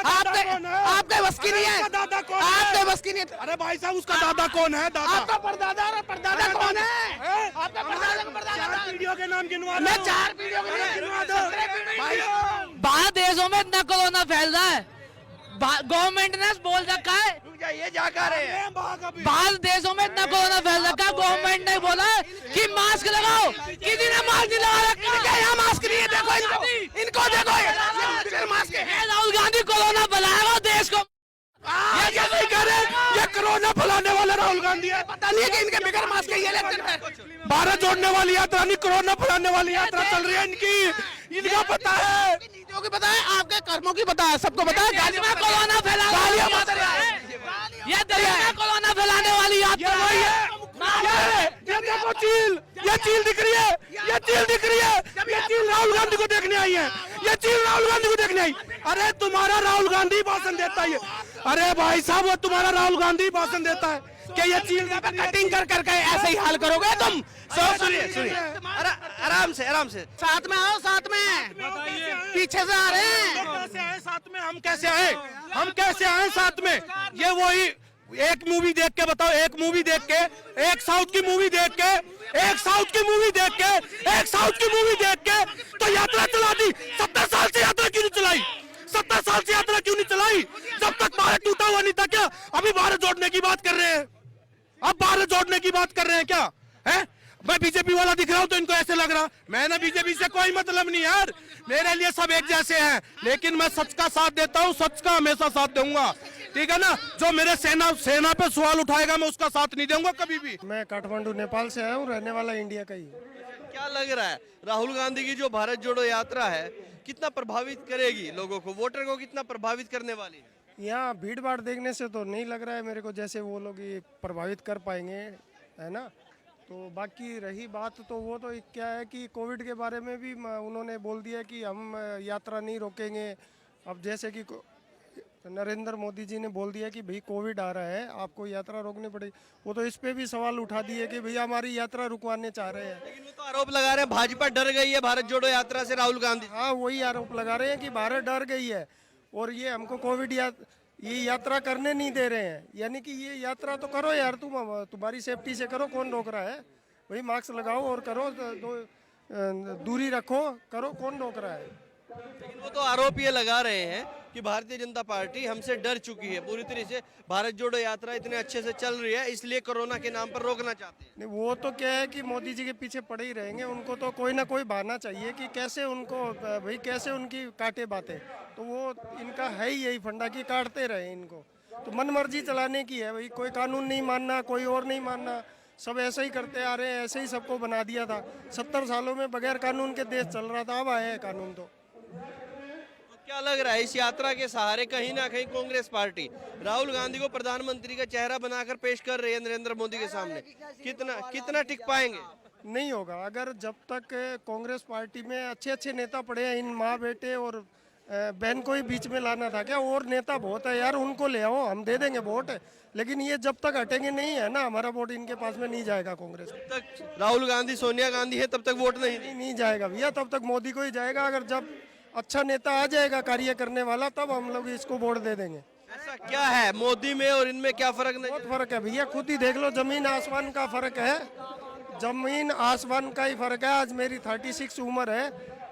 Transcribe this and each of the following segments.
उसका दादा कौन है? आपके बस की नहीं है, उसका दादा कौन है? आपके बस की नहीं है। अरे भाई साहब उसका दादा कौन है? दादा आपका परदादा और परदादा कौन है? हैं? आपका परदादा का परदादा चार कौन? पीढ़ियों के नाम गिनवा दो। मैं 4 पीढ़ियों के लिए गिनवा दो। भाई बाहर देशों में इतना कोरोना फैल रहा है, गवर्नमेंट ने बोल रखा है, ये जा कर रहे हैं। बाहर देशों में इतना कोरोना फैल रखा है, गवर्नमेंट ने बोला है कि मास्क लगाओ, किसी ने मास्क नहीं लगा रखा इनके यहाँ मास्क नहीं है, देखो इनको देखो, ये बिना मास्क के हैं। राहुल गांधी कोरोना फैलाएगा देश को। ये क्या नहीं कह रहे? ये कोरोना फैलाने वाला राहुल गांधी है। पता नहीं है कि इनके बिगर मास्क के ये इलेक्शन है। भारत जोड़ने वाली यात्रा नहीं, कोरोना फैलाने वाली यात्रा चल रही है इनकी। इनका पता है, नीतियों की पता है, आपके कर्मों की पता है, सबको पता है। देश में कोरोना फैलाने वाली गालियां मत यात्रा रहे। है, ये देश में कोरोना फैलाने वाली यात्रा ये वही है। है। ये देखो चील, ये चील दिख रही है, ये चील दिख रही है, ये चील राहुल गांधी को देखने आई है, ये चील राहुल गांधी को देखने आई। अरे तुम्हारा राहुल गांधी भाषण देता है। अरे भाई साहब वो तुम्हारा राहुल गांधी भाषण देता है कि ये चील कटिंग कर करके ऐसे ही हाल करोगे तुम। सुनिए आराम से साथ में आओ, साथ में, पीछे से आ रहे हैं। कैसे आए साथ में? हम कैसे आए? हम कैसे आए साथ में? ये वही एक मूवी देख के बताओ, एक मूवी देख के, एक साउथ की मूवी देख के, एक साउथ की मूवी देख के, एक साउथ की मूवी देख के तो यात्रा चला दी। 70 साल से यात्रा क्यों नहीं चलाई? 70 साल से यात्रा क्यों नहीं चलाई? जब तक भारत टूटा हुआ नहीं था क्या? अभी भारत जोड़ने की बात कर रहे हैं, अब भारत जोड़ने की बात कर रहे हैं क्या? है मैं बीजेपी वाला दिख रहा हूं तो इनको ऐसे लग रहा, मैंने बीजेपी से कोई मतलब नहीं यार, मेरे लिए सब एक जैसे हैं, लेकिन मैं सच का साथ देता हूं, सच का हमेशा साथ दूंगा, ठीक है ना? जो मेरे सेना पे सवाल उठाएगा मैं उसका साथ नहीं दूंगा कभी भी। मैं काठमांडू नेपाल से आया हूँ, रहने वाला इंडिया का ही हूँ। क्या लग रहा है राहुल गांधी की जो भारत जोड़ो यात्रा है कितना प्रभावित करेगी लोगों को, वोटर को कितना प्रभावित करने वाली है? यहाँ भीड़ भाड़ देखने से तो नहीं लग रहा है मेरे को जैसे वो लोग ये प्रभावित कर पाएंगे, है ना? तो बाकी रही बात तो वो तो क्या है कि कोविड के बारे में भी उन्होंने बोल दिया कि हम यात्रा नहीं रोकेंगे। अब जैसे कि नरेंद्र मोदी जी ने बोल दिया कि भाई कोविड आ रहा है, आपको यात्रा रोकनी पड़ेगी, वो तो इस पे भी सवाल उठा दिए कि भैया हमारी यात्रा रुकवाने चाह रहे हैं। लेकिन वो तो आरोप लगा रहे हैं भाजपा डर गई है भारत जोड़ो यात्रा से राहुल गांधी। हाँ, वही आरोप लगा रहे हैं कि भारत डर गई है और ये हमको कोविड ये यात्रा करने नहीं दे रहे हैं। यानी कि ये यात्रा तो करो यार, तुम्हारी सेफ्टी से करो, कौन रोक रहा है? वही मास्क लगाओ और करो, दूरी रखो, करो, कौन रोक रहा है? लेकिन वो तो आरोप ये लगा रहे हैं कि भारतीय जनता पार्टी हमसे डर चुकी है पूरी तरह से, भारत जोड़ो यात्रा इतने अच्छे से चल रही है इसलिए कोरोना के नाम पर रोकना चाहते हैं। नहीं, वो तो क्या है कि मोदी जी के पीछे पड़े ही रहेंगे, उनको तो कोई ना कोई बहाना चाहिए कि कैसे उनको भाई कैसे उनकी काटे बातें, तो वो इनका है ही यही फंडा कि काटते रहे इनको, तो मन मर्जी चलाने की है भाई, कोई कानून नहीं मानना, कोई और नहीं मानना, सब ऐसे ही करते आ रहे हैं, ऐसे ही सबको बना दिया था। 70 सालों में बगैर कानून के देश चल रहा था, अब आया है कानून। तो क्या लग रहा है इस यात्रा के सहारे कहीं ना कहीं कांग्रेस पार्टी राहुल गांधी को प्रधानमंत्री का चेहरा बनाकर पेश कर रही है नरेंद्र मोदी के सामने, कितना टिक पाएंगे? नहीं होगा अगर जब तक कांग्रेस पार्टी में अच्छे अच्छे नेता पड़े हैं, इन माँ बेटे और बहन को ही बीच में लाना था क्या? और नेता बहुत है यार, उनको ले आओ, हम दे देंगे वोट, लेकिन ये जब तक हटेंगे नहीं है ना, हमारा वोट इनके पास में नहीं जाएगा। कांग्रेस तक राहुल गांधी सोनिया गांधी है तब तक वोट नहीं जाएगा भैया, तब तक मोदी को ही जाएगा। अगर जब अच्छा नेता आ जाएगा कार्य करने वाला, तब हम लोग इसको वोट दे देंगे। ऐसा क्या है मोदी में और इनमें, क्या फर्क नहीं? बहुत फर्क है भैया, खुद ही देख लो, जमीन आसमान का फर्क है, जमीन आसमान का ही फर्क है। आज मेरी 36 उम्र है,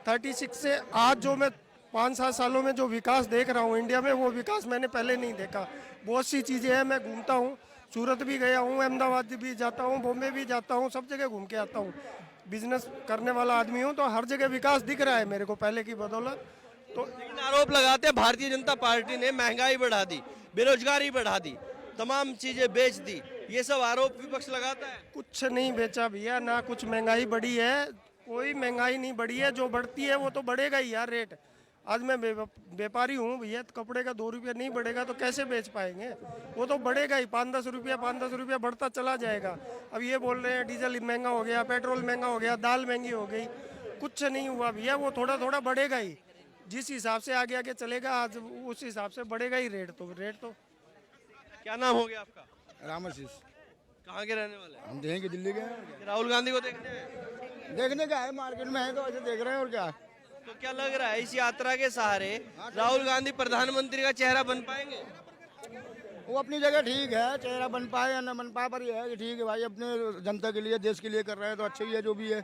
36 से आज जो मैं 5-7 सालों में जो विकास देख रहा हूँ इंडिया में, वो विकास मैंने पहले नहीं देखा। बहुत सी चीज़ें हैं, मैं घूमता हूँ, सूरत भी गया हूँ, अहमदाबाद भी जाता हूँ, बॉम्बे भी जाता हूँ, सब जगह घूम के आता हूँ। बिजनेस करने वाला आदमी हूँ, तो हर जगह विकास दिख रहा है मेरे को पहले की बदौलत। तो लेकिन आरोप लगाते हैं भारतीय जनता पार्टी ने महंगाई बढ़ा दी, बेरोजगारी बढ़ा दी, तमाम चीजें बेच दी, ये सब आरोप विपक्ष लगाता है। कुछ नहीं बेचा भैया, ना कुछ महंगाई बढ़ी है, कोई महंगाई नहीं बढ़ी है। जो बढ़ती है वो तो बढ़ेगा ही यार रेट। आज मैं व्यापारी हूँ भैया, तो कपड़े का 2 रुपया नहीं बढ़ेगा तो कैसे बेच पाएंगे? वो तो बढ़ेगा ही, 5-10 रुपया बढ़ता चला जाएगा। अब ये बोल रहे हैं डीजल महंगा हो गया, पेट्रोल महंगा हो गया, दाल महंगी हो गई, कुछ नहीं हुआ भैया, वो थोड़ा थोड़ा बढ़ेगा ही। जिस हिसाब से आगे आगे चलेगा आज उस हिसाब से बढ़ेगा ही रेट तो। क्या नाम हो गया आपका? रामाशीष। कहाँ के रहने वाले हैं? हम देखेंगे दिल्ली के हैं। राहुल गांधी को देखने आए? देखने का है, मार्केट में है तो ऐसे देख रहे हैं और क्या। तो क्या लग रहा है इस यात्रा के सहारे राहुल गांधी प्रधानमंत्री का चेहरा बन पाएंगे? वो अपनी जगह ठीक है, चेहरा बन पाए या न बन पाए पर यह है कि ठीक है भाई, अपने जनता के लिए देश के लिए कर रहे हैं तो अच्छा ही है, जो भी है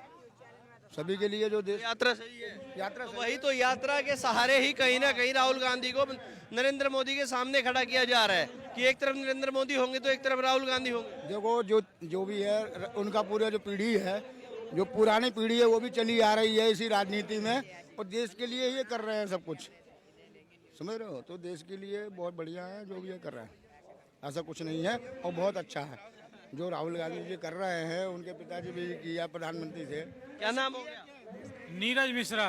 सभी के लिए जो देश यात्रा सही है। यात्रा तो वही तो यात्रा के सहारे ही कहीं ना कहीं राहुल गांधी को नरेंद्र मोदी के सामने खड़ा किया जा रहा है कि एक तरफ नरेंद्र मोदी होंगे तो एक तरफ राहुल गांधी होंगे। देखो जो भी है उनका पूरा जो पीढ़ी है, जो पुरानी पीढ़ी है वो भी चली आ रही है इसी राजनीति में और देश के लिए ये कर रहे हैं सब कुछ, समझ रहे हो? तो देश के लिए बहुत बढ़िया है जो भी ये कर रहे हैं, ऐसा कुछ नहीं है और बहुत अच्छा है जो राहुल गांधी जी कर रहे हैं। उनके पिताजी भी किया प्रधानमंत्री थे। क्या नाम हो गया? नीरज मिश्रा।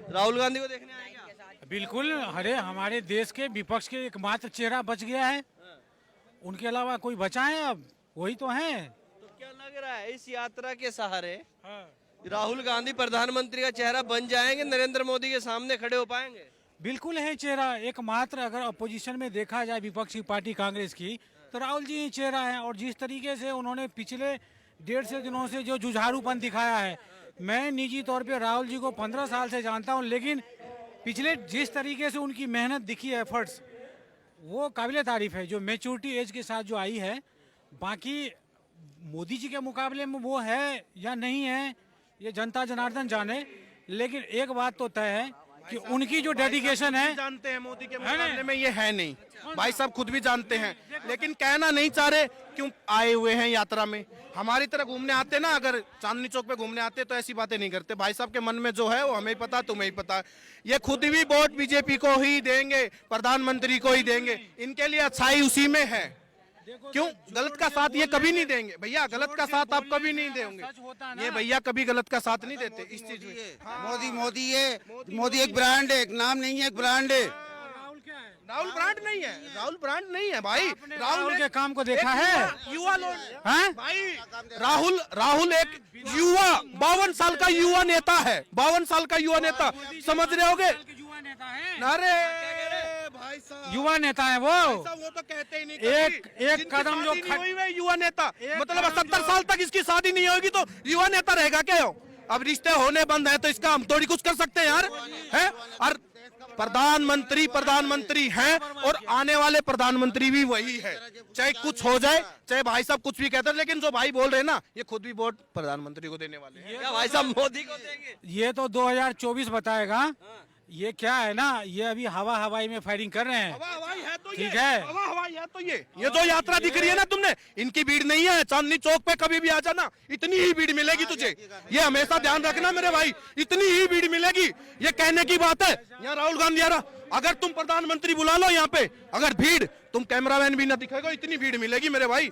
राहुल गांधी को देखने आएगा? बिल्कुल, अरे हमारे देश के विपक्ष के एकमात्र चेहरा बच गया है, उनके अलावा कोई बचा है अब? वही तो है। तो क्या लग रहा है इस यात्रा के सहारे राहुल गांधी प्रधानमंत्री का चेहरा बन जाएंगे, नरेंद्र मोदी के सामने खड़े हो पाएंगे? बिल्कुल है चेहरा एकमात्र। अगर अपोजिशन में देखा जाए विपक्षी पार्टी कांग्रेस की तो राहुल जी ही चेहरा है। और जिस तरीके से उन्होंने पिछले 1.5 दिनों से जो जुझारूपन दिखाया है, मैं निजी तौर पे राहुल जी को 15 साल से जानता हूं, लेकिन पिछले जिस तरीके से उनकी मेहनत दिखी है, एफर्ट्स, वो काबिले तारीफ है जो मैच्योरिटी एज के साथ जो आई है। बाकी मोदी जी के मुकाबले में वो है या नहीं है ये जनता जनार्दन जाने, लेकिन एक बात तो तय है कि उनकी जो डेडिकेशन है, जानते हैं मोदी के मुकाबले में ये है नहीं, भाई साहब खुद भी जानते हैं, लेकिन कहना नहीं चाह रहे क्यों आए हुए हैं यात्रा में। हमारी तरह घूमने आते ना, अगर चांदनी चौक पे घूमने आते तो ऐसी बातें नहीं करते। भाई साहब के मन में जो है वो हमें पता, तुम्हें ही पता। ये खुद भी वोट बीजेपी को ही देंगे, प्रधानमंत्री को ही देंगे, इनके लिए अच्छाई उसी में है। क्यों गलत का साथ ये कभी नहीं देंगे भैया, गलत का साथ आप कभी नहीं देंगे। ये भैया कभी गलत का साथ नहीं देते इस चीज में। मोदी है, मोदी एक ब्रांड है, एक नाम नहीं है, एक ब्रांड है। राहुल ब्रांड नहीं है, राहुल ब्रांड नहीं है भाई। राहुल के काम को देखा है? युवा लोग हैं? भाई, राहुल एक युवा 52 साल का युवा नेता है, 52 साल का युवा नेता, समझ रहे होगे? अरे भाई साहब युवा नेता है वो तो कहते ही नहीं। एक कदम जो नहीं हुई है युवा नेता, मतलब 70 साल तक इसकी शादी नहीं होगी तो युवा नेता रहेगा क्या? अब रिश्ते होने बंद है तो इसका हम थोड़ी कुछ कर सकते हैं यार, है? और प्रधानमंत्री हैं और आने वाले प्रधानमंत्री भी वही है, चाहे कुछ हो जाए, चाहे भाई साहब कुछ भी कहते हैं, लेकिन जो भाई बोल रहे हैं ना, ये खुद भी वोट प्रधानमंत्री को देने वाले हैं। क्या भाई साहब मोदी को देंगे? ये तो 2024 बताएगा। ये क्या है ना, ये अभी हवाई में फायरिंग कर रहे हैं। हवाई है तो ठीक है, हवाई है तो ये जो यात्रा दिख रही है ना तुमने, इनकी भीड़ नहीं है। चांदनी चौक पे कभी भी आ जाना, इतनी ही भीड़ मिलेगी तुझे, ये हमेशा ध्यान रखना मेरे भाई, इतनी ही भीड़ मिलेगी। ये कहने की बात है, यहाँ राहुल गांधी आ रहा, अगर तुम प्रधानमंत्री बुला लो यहाँ पे, अगर भीड़, तुम कैमरामैन भी ना दिखेगा, इतनी भीड़ मिलेगी मेरे भाई।